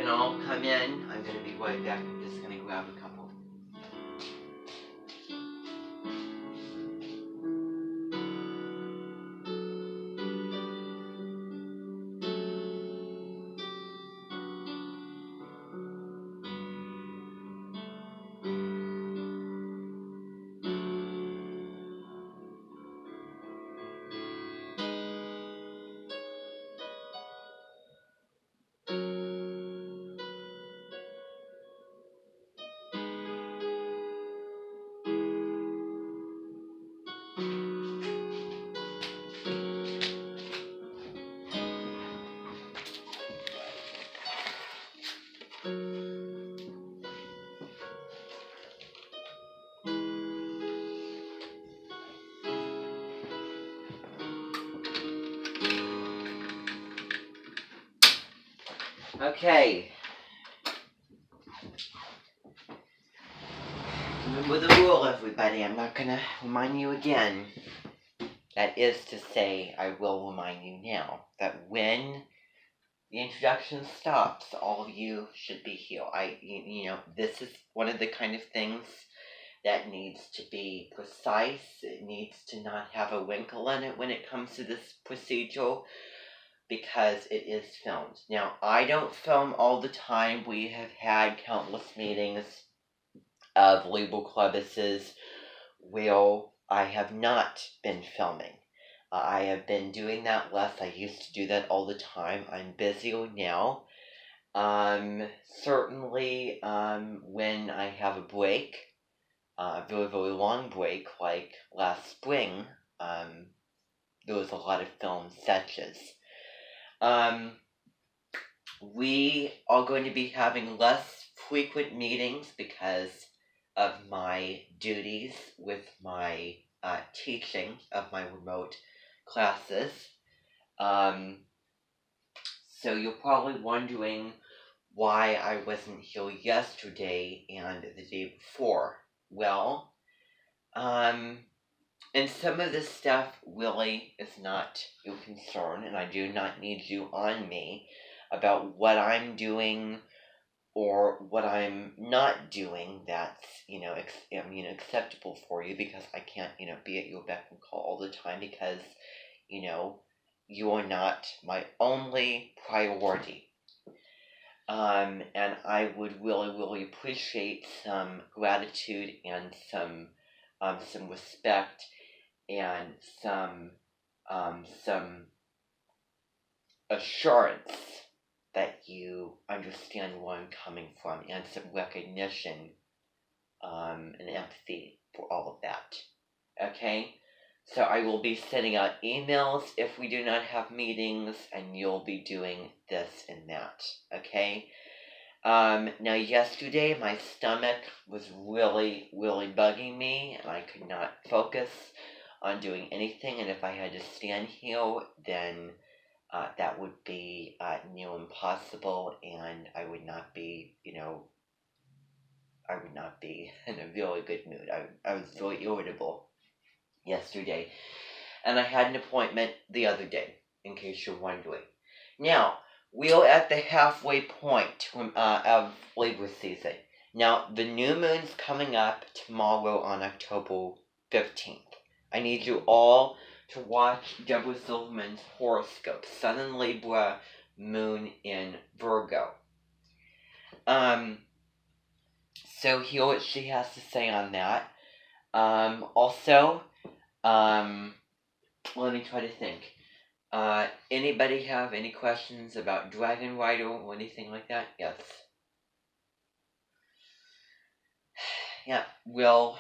can all come in. I'm going to be right back. I'm just going to grab a couple. Okay. Remember the rule, everybody. I'm not going to remind you again. That is to say, I will remind you now that when the introduction stops, all of you should be here. This is one of the kind of things that needs to be precise. It needs to not have a wrinkle in it when it comes to this procedure, because it is filmed. Now, I don't film all the time. We have had countless meetings of Label Clubbuses where I have not been filming. I have been doing that less. I used to do that all the time. I'm busier now. Certainly, when I have a break, a very, very long break, like last spring, there was a lot of film sessions. We are going to be having less frequent meetings because of my duties with my teaching of my remote classes. So you're probably wondering why I wasn't here yesterday and the day before. Well, and some of this stuff really is not your concern, and I do not need you on me about what I'm doing or what I'm not doing that's, acceptable for you, because I can't, be at your beck and call all the time, because, you are not my only priority. And I would really, really appreciate some gratitude and some respect and some assurance that you understand where I'm coming from, and some recognition and empathy for all of that. Okay? So I will be sending out emails if we do not have meetings, and you'll be doing this and that. Okay? Now yesterday my stomach was really, really bugging me, and I could not focus on doing anything, and if I had to stand here, then that would be near impossible, and I would not be, in a really good mood. I was very irritable yesterday, and I had an appointment the other day, in case you're wondering. Now, we are at the halfway point of Libra season. Now, the new moon's coming up tomorrow on October 15th. I need you all to watch Deborah Silverman's horoscope, Sun in Libra, Moon in Virgo. So hear what she has to say on that. Also, let me try to think. Anybody have any questions about Dragon Rider or anything like that? Yes. Yeah, we'll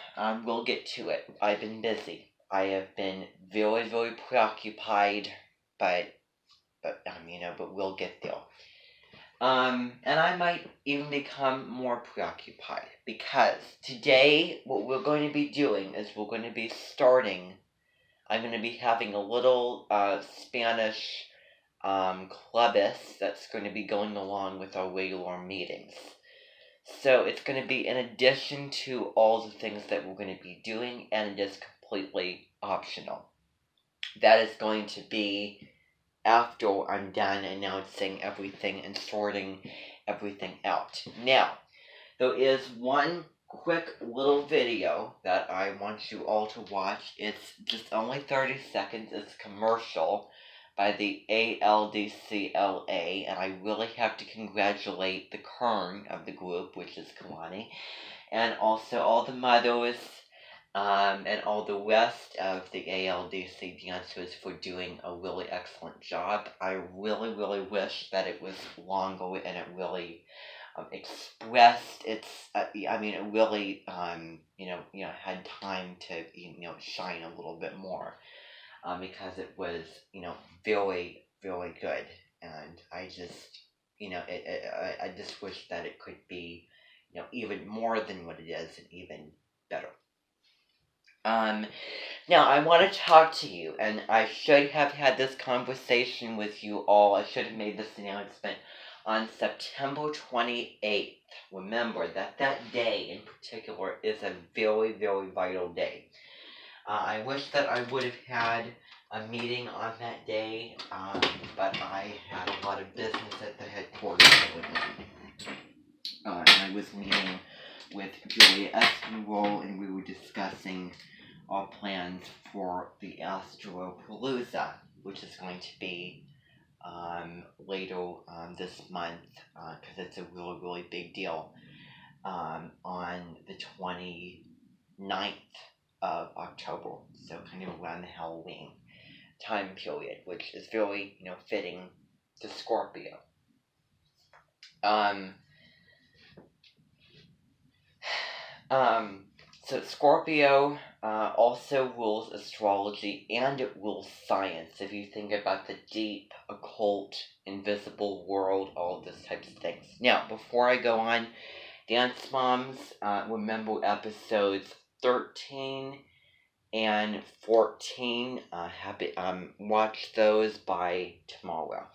get to it. I've been busy. I have been very, very preoccupied, but we'll get there. And I might even become more preoccupied, because today what we're going to be doing is we're going to be starting. I'm going to be having a little Spanish clubus that's going to be going along with our regular meetings. So it's going to be in addition to all the things that we're going to be doing, and it is completely optional. That is going to be after I'm done announcing everything and sorting everything out. Now, there is one quick little video that I want you all to watch. It's just only 30 seconds. It's commercial by the ALDCLA, and I really have to congratulate the kern of the group, which is Kalani, and also all the mothers, and all the rest of the ALDC dancers for doing a really excellent job. I really, really wish that it was longer and it really expressed its. It really, had time to, shine a little bit more, because it was, very, very good, and I just, I just wish that it could be, even more than what it is, and even better. Now I want to talk to you, and I should have had this conversation with you all. I should have made this announcement on September 28th. Remember that day in particular is a very, very vital day. I wish that I would have had a meeting on that day, but I had a lot of business at the headquarters. And I was meeting with Julia Espenwall, and we were discussing our plans for the Astropalooza, which is going to be later this month, because it's a really, really big deal, on the 29th of October, so kind of around the Halloween time period, which is very, fitting to Scorpio. So Scorpio also rules astrology, and it rules science. If you think about the deep, occult, invisible world, all of those types of things. Now, before I go on, Dance Moms, remember episodes 13 and 14. Watch those by tomorrow.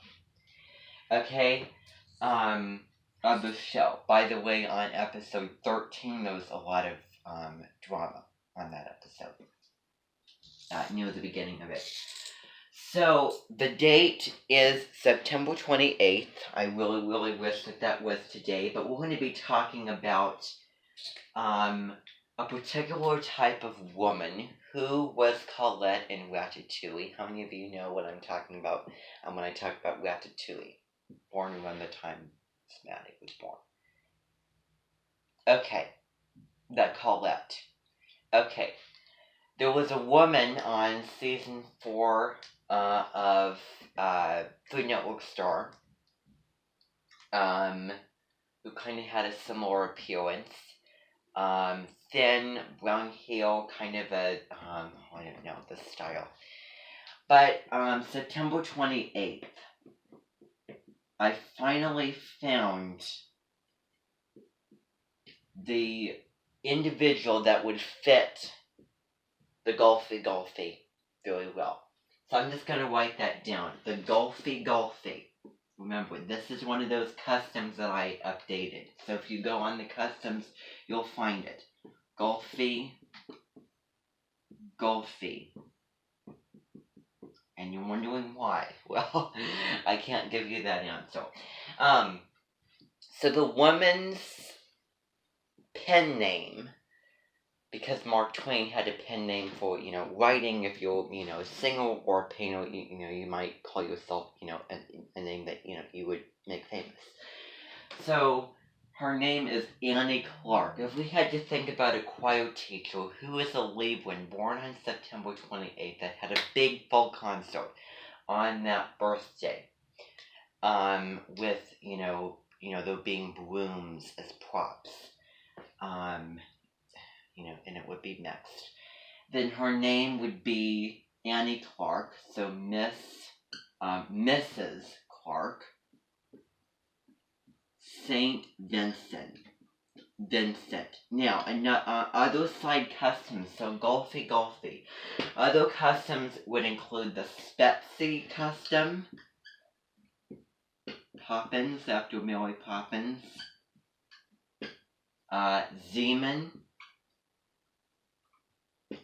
Okay? Of the show. By the way, on episode 13, there was a lot of drama on that episode. Near the beginning of it. So, the date is September 28th. I really, really wish that was today, but we're going to be talking about a particular type of woman who was Colette in Ratatouille. How many of you know what I'm talking about when I talk about Ratatouille? Born around the time Maddie was born. Okay, that Colette. Okay, there was a woman on season 4 of Food Network Star, who kind of had a similar appearance. Thin, brown hair, kind of a, I don't know the style. But September 28th, I finally found the individual that would fit the Golfy very well. So I'm just going to write that down. The Golfy. Remember, this is one of those customs that I updated. So if you go on the customs, you'll find it. Golfy. And you're wondering why. Well, I can't give you that answer. So the woman's pen name, because Mark Twain had a pen name for, writing. If you're, a singer or a painter, you might call yourself, a name that, you would make famous. So, her name is Annie Clark. If we had to think about a choir teacher who is a Libran born on September 28th that had a big full concert on that birthday, with, there being brooms as props, and it would be next. Then her name would be Annie Clark, so Mrs. Clark, Saint Vincent. Now, other side customs, so Golfy. Other customs would include the Spetsy custom, Poppins after Mary Poppins, Zeman,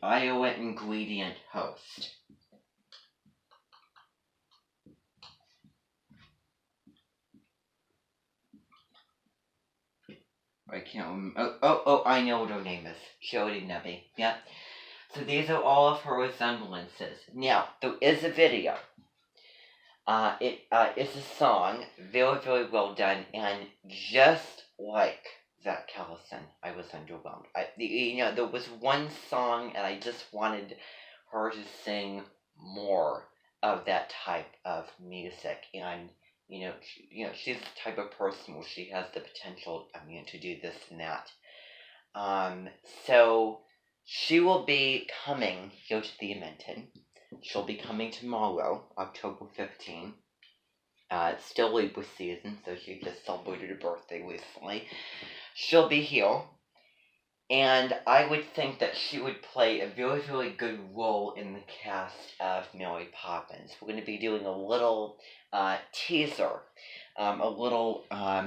Iowa ingredient host. I can't remember. Oh, I know what her name is. Jody Nebby. Yep. So these are all of her resemblances. Now, there is a video. It's a song, very, very well done, and just like Zach Callison, I was underwhelmed. There was one song, and I just wanted her to sing more of that type of music, and she's the type of person where she has the potential, to do this and that. So she will be coming here to the Edmonton. She'll be coming tomorrow, October 15th. It's still Libra season, so she just celebrated her birthday recently. She'll be here, and I would think that she would play a very, very good role in the cast of Mary Poppins. We're going to be doing a little teaser,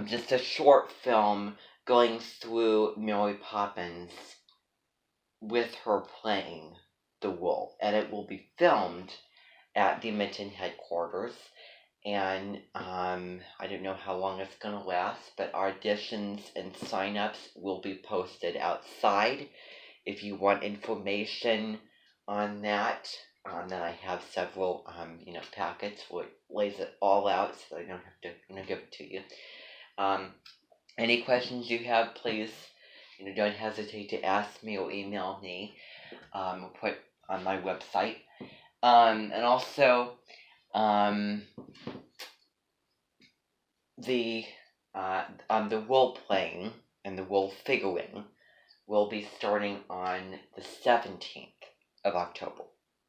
just a short film going through Mary Poppins with her playing the role, and it will be filmed at the Edmonton headquarters. And I don't know how long it's going to last, but auditions and sign-ups will be posted outside. If you want information on that, then I have several, packets where it lays it all out, so I don't have to give it to you. Any questions you have, please, don't hesitate to ask me or email me. I'll put on my website. And also, the role playing and the role figuring will be starting on the 17th of October.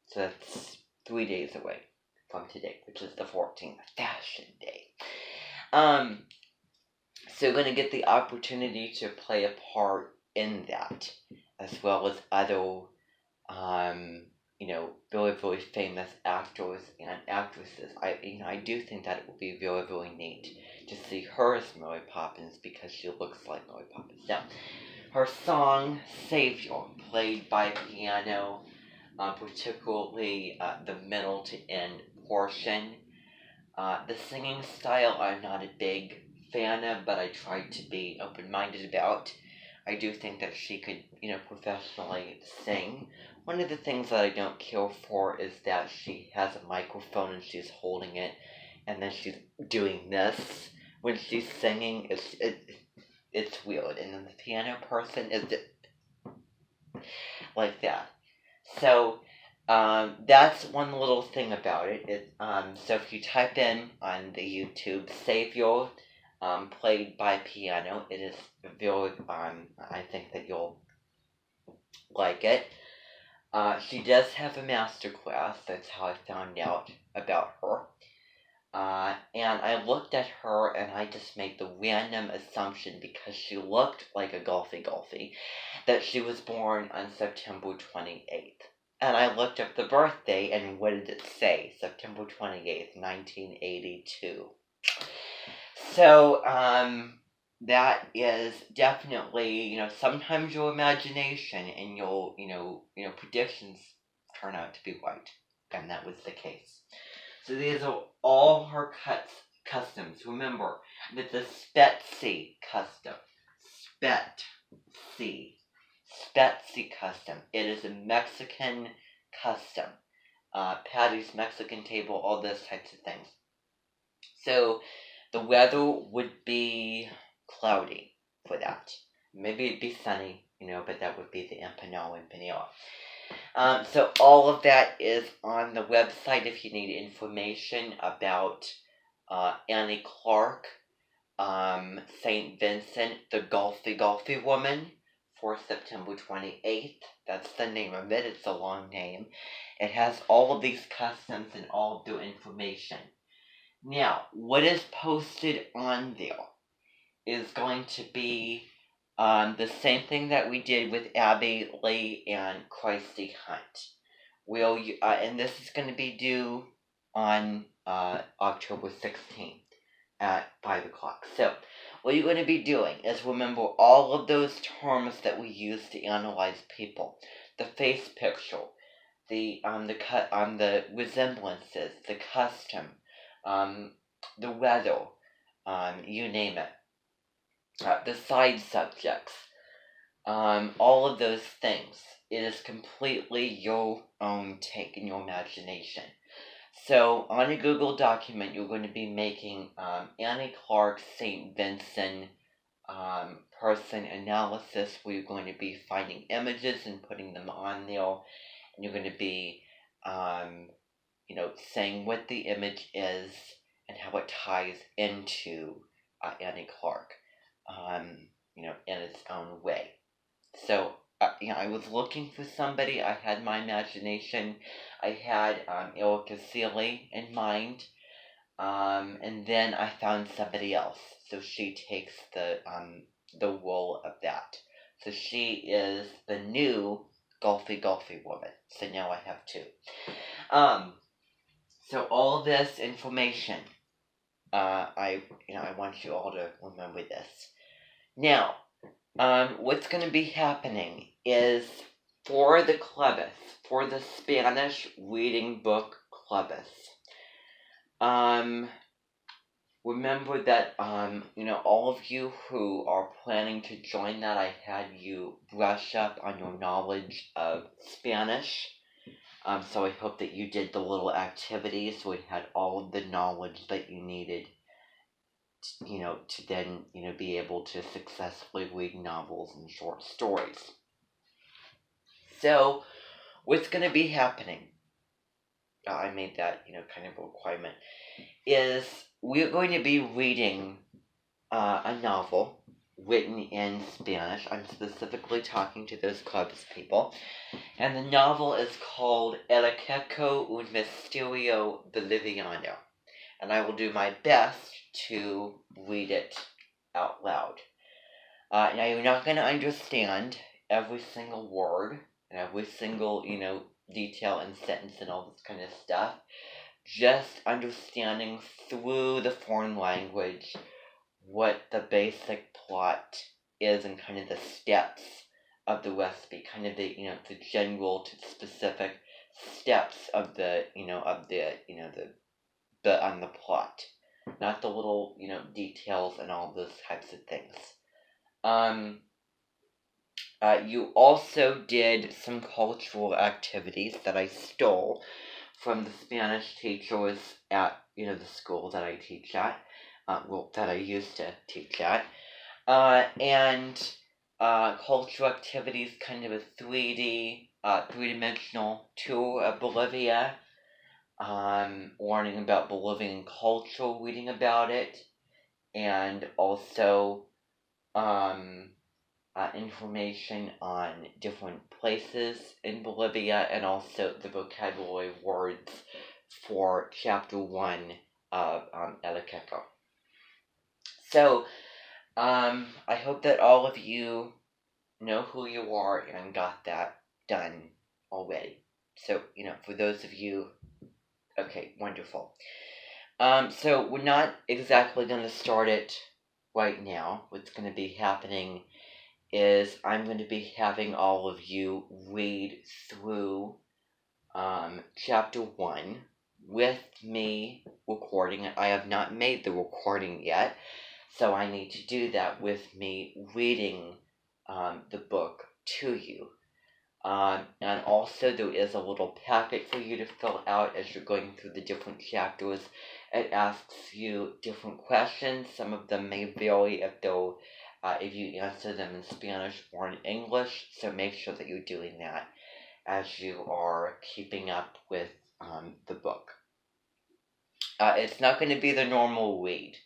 So that's 3 days away from today, which is the 14th, Fashion Day. So you're going to get the opportunity to play a part in that, as well as other, very, very famous actors and actresses. I do think that it will be very, very neat to see her as Mary Poppins, because she looks like Mary Poppins. Now, her song, Savior, played by piano, particularly the middle to end portion. The singing style I'm not a big fan of, but I tried to be open-minded about. I do think that she could, professionally sing. One of the things that I don't care for is that she has a microphone and she's holding it, and then she's doing this when she's singing. It's weird, and then the piano person is like that. So that's one little thing about it. So if you type in on the YouTube Savior, played by piano, it is very, I think that you'll like it. She does have a master class. That's how I found out about her. And I looked at her and I just made the random assumption, because she looked like a Golfie, that she was born on September 28th. And I looked up the birthday, and what did it say? September 28th, 1982. So, that is definitely, sometimes your imagination and your, predictions turn out to be right. And that was the case. So these are all her customs. Remember, it's a Spetsy custom. Spetsy custom. It is a Mexican custom. Patty's Mexican table, all those types of things. So the weather would be cloudy for that. Maybe it'd be sunny, but that would be the Empanada and Panera. So all of that is on the website if you need information about Annie Clark, St. Vincent, the Golfie woman, for September 28th. That's the name of it. It's a long name. It has all of these customs and all of their information. Now, what is posted on there is going to be the same thing that we did with Abby Lee and Christy Hunt. And this is going to be due on October 16th at 5 o'clock. So, what you're going to be doing is remember all of those terms that we use to analyze people. The face picture, the resemblances, the custom, the weather, you name it. the side subjects, all of those things. It is completely your own take and your imagination. So on a Google document, you're going to be making Annie Clark St. Vincent person analysis, where you're going to be finding images and putting them on there, and you're going to be, saying what the image is and how it ties into Annie Clark, in its own way. So, I was looking for somebody. I had my imagination. I had Erica Seeley in mind. And then I found somebody else. So she takes the role of that. So she is the new Golfy woman. So now I have two. So all this information, I want you all to remember this. Now, what's going to be happening is for the clubus, for the Spanish reading book clubus. Remember that, all of you who are planning to join that, I had you brush up on your knowledge of Spanish. So I hope that you did the little activities, so we had all of the knowledge that you needed, to then, be able to successfully read novels and short stories. So, what's going to be happening, I made that, kind of a requirement, is we're going to be reading a novel written in Spanish. I'm specifically talking to those clubs people. And the novel is called El Queco un Misterio Boliviano. And I will do my best to read it out loud. Now, you're not going to understand every single word and every single, detail and sentence and all this kind of stuff. Just understanding through the foreign language what the basic plot is and kind of the steps of the recipe, kind of the general to specific steps of the on the plot, not the little details and all those types of things. You also did some cultural activities that I stole from the Spanish teachers at the school that I teach at, that I used to teach at, and cultural activities, kind of a 3D, three-dimensional tour of Bolivia, learning about Bolivian culture, reading about it, and also information on different places in Bolivia, and also the vocabulary words for Chapter 1 of El Queco. So, I hope that all of you know who you are and got that done already. So, for those of you, okay, wonderful. So we're not exactly going to start it right now. What's going to be happening is I'm going to be having all of you read through Chapter 1 with me recording it. I have not made the recording yet, so I need to do that with me reading the book to you. And also there is a little packet for you to fill out as you're going through the different chapters. It asks you different questions. Some of them may vary if you answer them in Spanish or in English, so make sure that you're doing that as you are keeping up with the book. It's not going to be the normal read,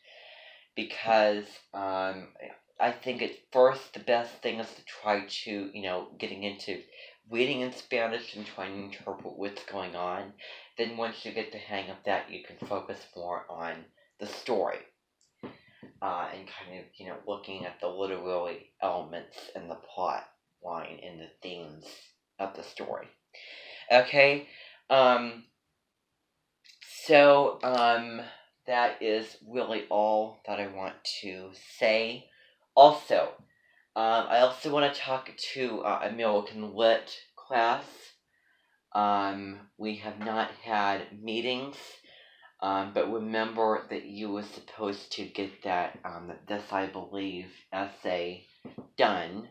because I think at first the best thing is to try to, getting into reading in Spanish and trying to interpret what's going on. Then once you get the hang of that, you can focus more on the story. And kind of, looking at the literary elements and the plot line and the themes of the story. Okay? So, that is really all that I want to say. Also, I also want to talk to American Lit class. We have not had meetings But remember that you were supposed to get that, this, I believe, essay done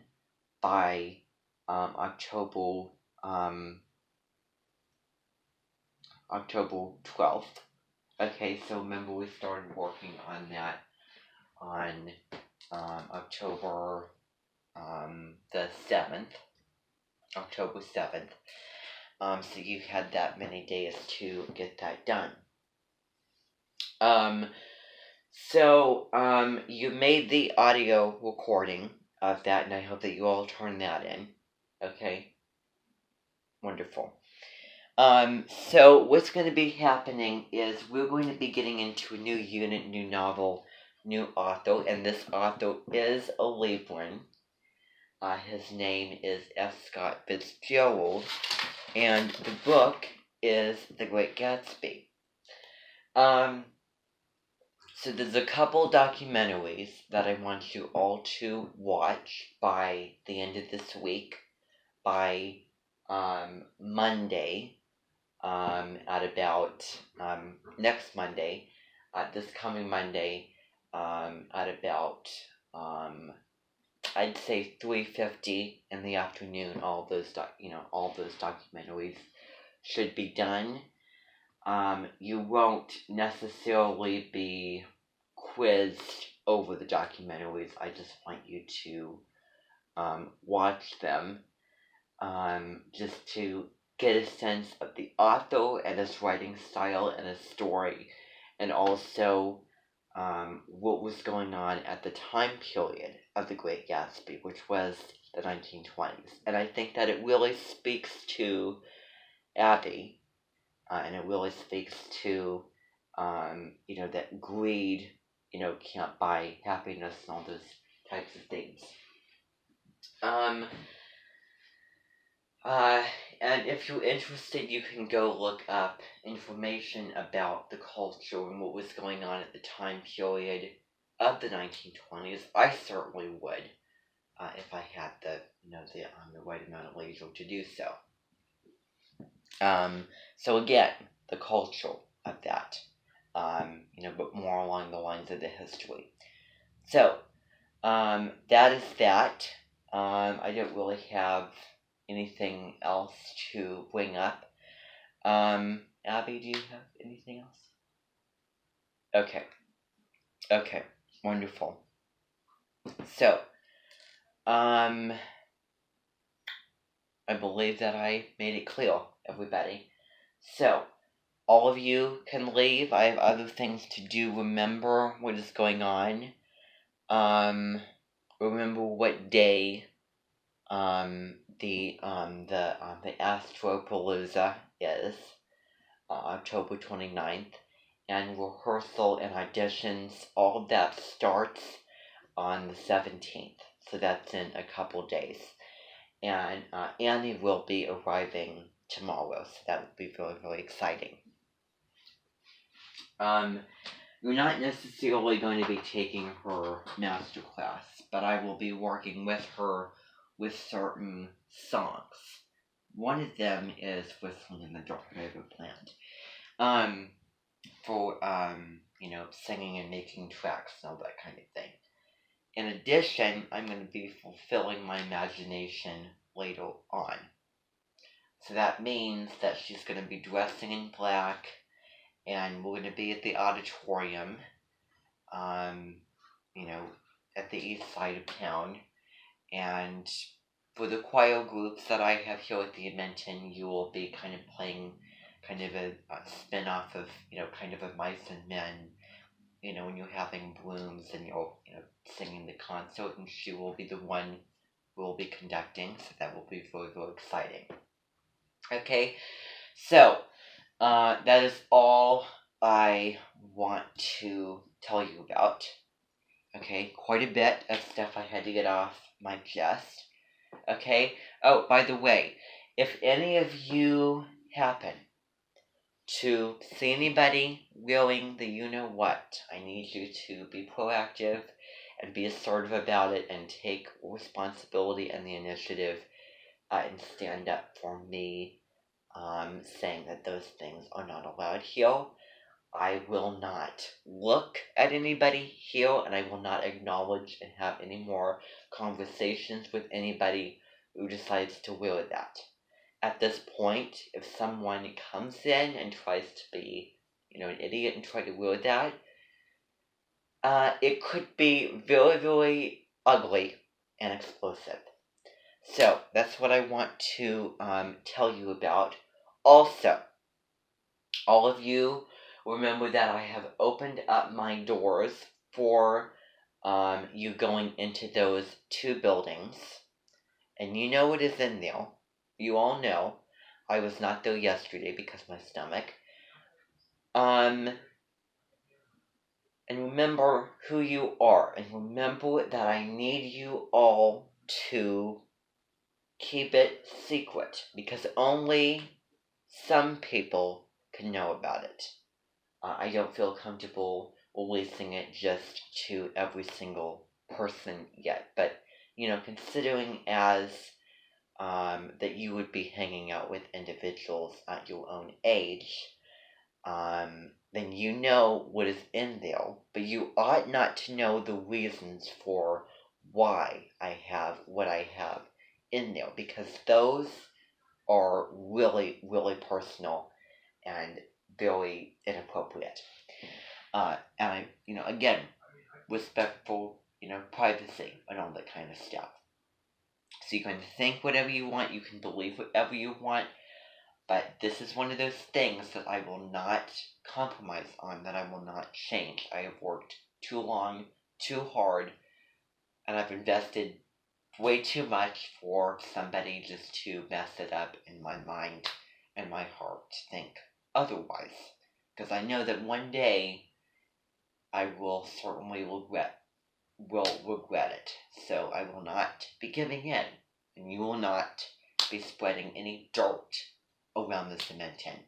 by October, October 12th. Okay, so remember we started working on that on October the 7th, October 7th. So you had that many days to get that done. You made the audio recording of that, and I hope that you all turn that in. Okay? Wonderful. So what's going to be happening is we're going to be getting into a new unit, new novel, new author, and this author is a Libran. His name is F. Scott Fitzgerald, and the book is The Great Gatsby. So there's a couple documentaries that I want you all to watch by the end of this week, by Monday, at about next Monday, this coming Monday, at about I'd say 3:50 in the afternoon. All those documentaries should be done. You won't necessarily be quizzed over the documentaries. I just want you to watch them, just to get a sense of the author and his writing style and his story, and also what was going on at the time period of The Great Gatsby, which was the 1920s. And I think that it really speaks to Abby, and it really speaks to, that greed, can't buy happiness and all those types of things. And if you're interested, you can go look up information about the culture and what was going on at the time period of the 1920s. I certainly would, if I had the right amount of leisure to do so. So again, the culture of that, but more along the lines of the history. So, that is that. I don't really have anything else to bring up. Abby, do you have anything else? Okay, wonderful. So, I believe that I made it clear, everybody. So, all of you can leave. I have other things to do. Remember what is going on. Remember what day the Astropalooza is, October 29th, and rehearsal and auditions, all of that starts on the 17th, so that's in a couple days. And Annie will be arriving tomorrow, so that will be really, really exciting. You're not necessarily going to be taking her master class, but I will be working with her with certain songs. One of them is Whistling in the Dark that I have planned. For, singing and making tracks and all that kind of thing. In addition, I'm going to be fulfilling my imagination later on. So that means that she's going to be dressing in black, and we're going to be at the auditorium, at the east side of town. And for the choir groups that I have here at the Edmonton, you will be kind of playing kind of a spin-off of, kind of a Mice and Men, when you're having blooms and you're, singing the concert, and she will be the one who will be conducting, so that will be very, very exciting. Okay, so, that is all I want to tell you about. Okay, quite a bit of stuff I had to get off my chest. Okay, oh, by the way, if any of you happen to see anybody wearing the you-know-what, I need you to be proactive and be assertive about it and take responsibility and the initiative, and stand up for me, saying that those things are not allowed here. I will not look at anybody here, and I will not acknowledge and have any more conversations with anybody who decides to wear that. At this point, if someone comes in and tries to be, an idiot and try to wear that, it could be very, very ugly and explosive. So that's what I want to tell you about. Also, all of you remember that I have opened up my doors for you going into those two buildings. And you know what is in there. You all know. I was not there yesterday because of my stomach. And remember who you are. And remember that I need you all to keep it secret. Because only some people can know about it. I don't feel comfortable releasing it just to every single person yet. But, considering as that you would be hanging out with individuals at your own age, then you know what is in there, but you ought not to know the reasons for why I have what I have in there, because those are really, really personal and very inappropriate. And I, again, respectful, privacy and all that kind of stuff. So you can think whatever you want, you can believe whatever you want, but this is one of those things that I will not compromise on, that I will not change. I have worked too long, too hard, and I've invested way too much for somebody just to mess it up in my mind and my heart to think otherwise. Because I know that one day I will certainly regret it. So I will not be giving in, and you will not be spreading any dirt around the cementing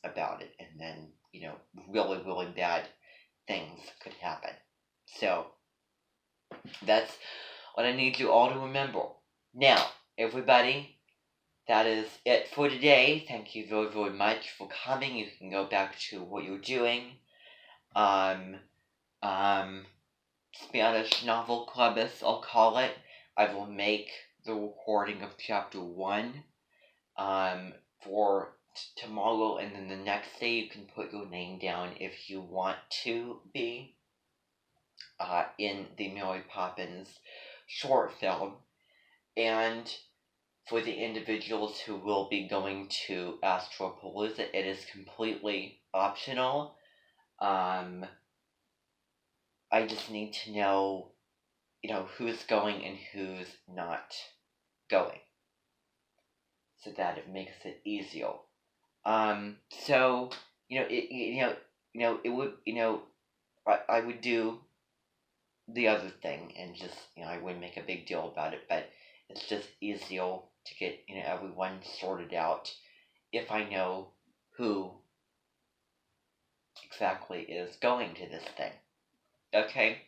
about it, and then really, really bad things could happen. So that's what I need you all to remember. Now, everybody, that is it for today. Thank you very, very much for coming. You can go back to what you're doing. Spanish Novel Club, as I'll call it. I will make the recording of chapter 1 for tomorrow, and then the next day you can put your name down if you want to be in the Mary Poppins short film. And for the individuals who will be going to Astropalooza, it is completely optional. I just need to know, who's going and who's not going, so that it makes it easier. So it would, I would do the other thing and just, I wouldn't make a big deal about it, but it's just easier to get, everyone sorted out if I know who exactly is going to this thing. Okay?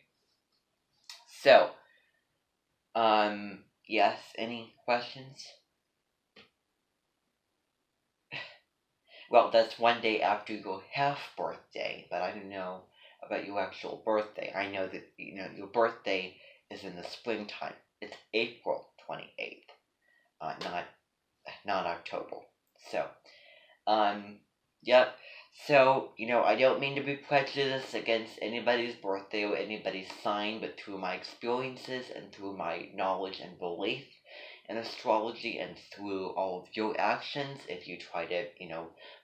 So, yes, any questions? Well, that's one day after your half birthday, but I don't know about your actual birthday. I know that, your birthday is in the springtime. It's April 28th, not October. So, yep. So, I don't mean to be prejudiced against anybody's birthday or anybody's sign, but through my experiences and through my knowledge and belief in astrology and through all of your actions, if you try to,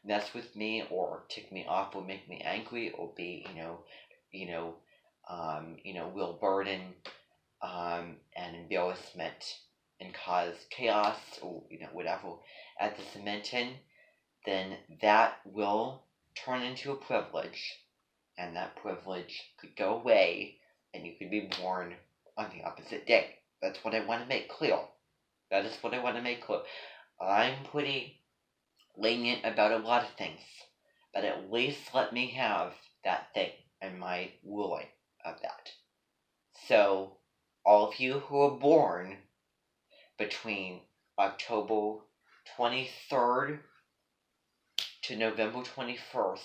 mess with me or tick me off or make me angry or be, will burden and embarrassment and cause chaos or, whatever at the cementing, then that will turn into a privilege, and that privilege could go away, and you could be born on the opposite day. That's what I want to make clear. That is what I want to make clear. I'm pretty lenient about a lot of things, but at least let me have that thing and my ruling of that. So, all of you who are born between October 23rd to November 21st,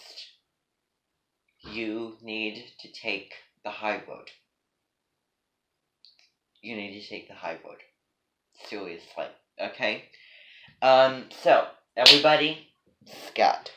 you need to take the high road. You need to take the high road. Seriously. Okay? So, everybody, Scott.